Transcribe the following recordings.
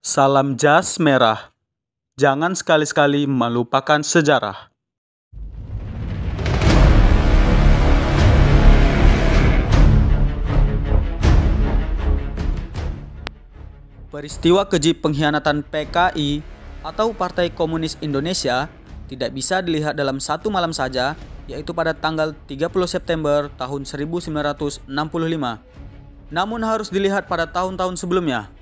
Salam jas merah. Jangan sekali-sekali melupakan sejarah. Peristiwa keji pengkhianatan PKI atau Partai Komunis Indonesia tidak bisa dilihat dalam satu malam saja, yaitu pada tanggal 30 September tahun 1965. Namun harus dilihat pada tahun-tahun sebelumnya,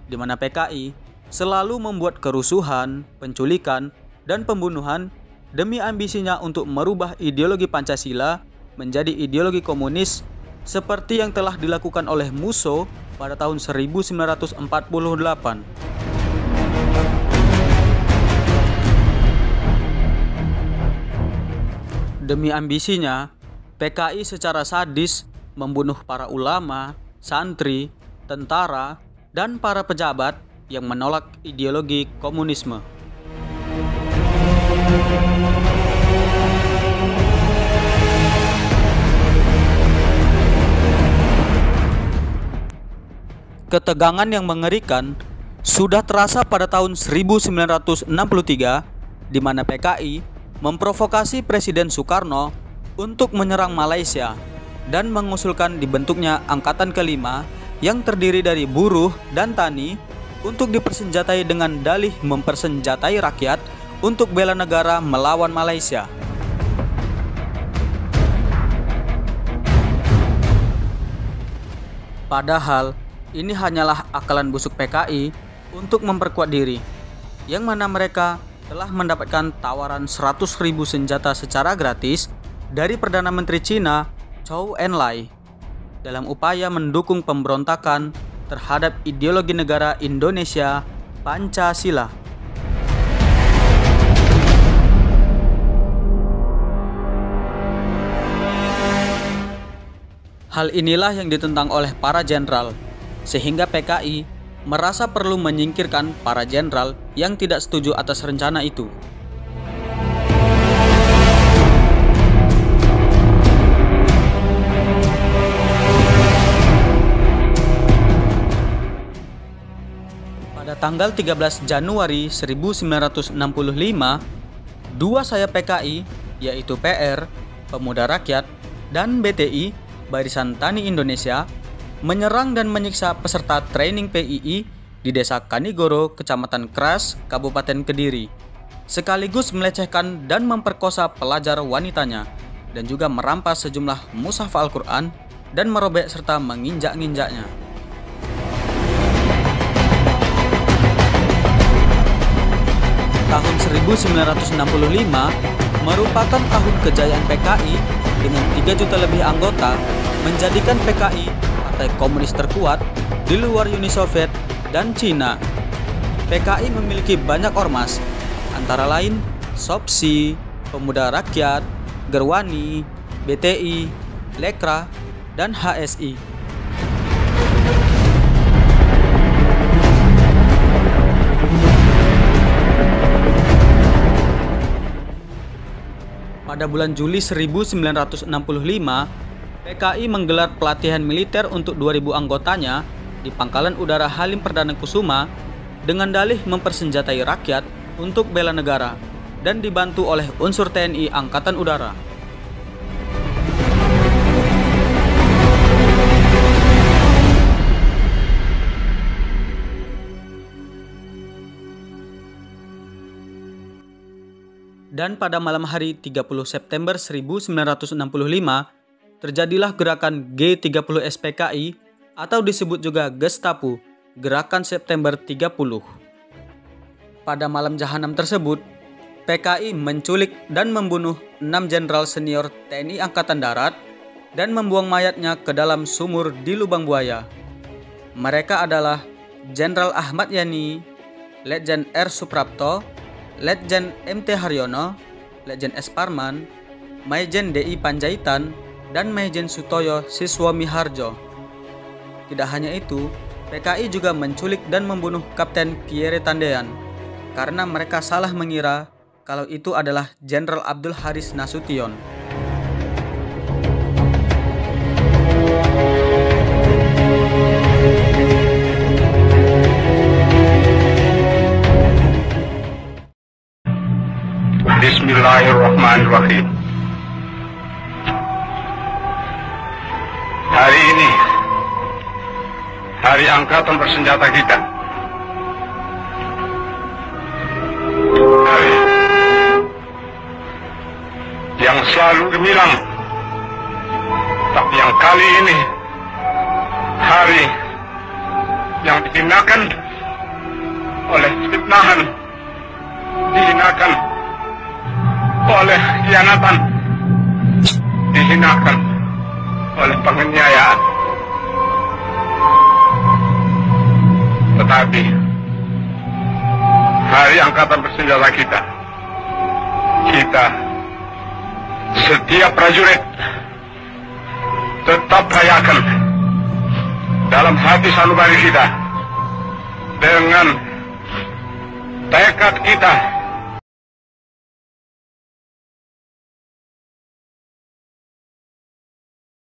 di mana PKI selalu membuat kerusuhan, penculikan, dan pembunuhan demi ambisinya untuk merubah ideologi Pancasila menjadi ideologi komunis seperti yang telah dilakukan oleh Musso pada tahun 1948. Demi ambisinya, PKI secara sadis membunuh para ulama, santri, tentara, dan para pejabat yang menolak ideologi komunisme. Ketegangan yang mengerikan sudah terasa pada tahun 1963, di mana PKI memprovokasi Presiden Soekarno untuk menyerang Malaysia dan mengusulkan dibentuknya Angkatan Kelima yang terdiri dari buruh dan tani untuk dipersenjatai dengan dalih mempersenjatai rakyat untuk bela negara melawan Malaysia. Padahal ini hanyalah akalan busuk PKI untuk memperkuat diri, yang mana mereka telah mendapatkan tawaran 100.000 senjata secara gratis dari Perdana Menteri Cina Zhou Enlai dalam upaya mendukung pemberontakan terhadap ideologi negara Indonesia Pancasila. Hal inilah yang ditentang oleh para jenderal, sehingga PKI merasa perlu menyingkirkan para jenderal yang tidak setuju atas rencana itu. Pada tanggal 13 Januari 1965, dua sayap PKI, yaitu PR, Pemuda Rakyat, dan BTI, Barisan Tani Indonesia, menyerang dan menyiksa peserta training PII di Desa Kanigoro, Kecamatan Kras, Kabupaten Kediri, sekaligus melecehkan dan memperkosa pelajar wanitanya, dan juga merampas sejumlah mushaf Al-Quran dan merobek serta menginjak-injaknya. Tahun 1965 merupakan tahun kejayaan PKI dengan 3 juta lebih anggota, menjadikan PKI partai komunis terkuat di luar Uni Soviet dan Cina. PKI memiliki banyak ormas, antara lain Sopsi, Pemuda Rakyat, Gerwani, BTI, Lekra, dan HSI. Pada bulan Juli 1965, PKI menggelar pelatihan militer untuk 2.000 anggotanya di Pangkalan Udara Halim Perdana Kusuma dengan dalih mempersenjatai rakyat untuk bela negara dan dibantu oleh unsur TNI Angkatan Udara. Dan pada malam hari 30 September 1965, terjadilah gerakan G30 SPKI atau disebut juga Gestapo, Gerakan September 30. Pada malam jahanam tersebut, PKI menculik dan membunuh 6 jenderal senior TNI Angkatan Darat dan membuang mayatnya ke dalam sumur di Lubang Buaya. Mereka adalah Jenderal Ahmad Yani, Letjen R. Suprapto, Letjen MT Haryono, Letjen S. Parman, Maijen DI Panjaitan, dan Maijen Sutoyo Siswami Harjo. Tidak hanya itu, PKI juga menculik dan membunuh Kapten Pierre Tandean karena mereka salah mengira kalau itu adalah Jenderal Abdul Haris Nasution. Bismillahirrahmanirrahim. Hari ini, hari angkatan bersenjata kita. Hari yang selalu gemilang, tapi yang kali ini, hari yang dihinakan oleh fitnahan, dihinakan oleh khianatan, dihinakan oleh penganiayaan. Tetapi hari angkatan bersenjata kita, setiap prajurit tetap rayakan dalam hati sanubari kita dengan tekad kita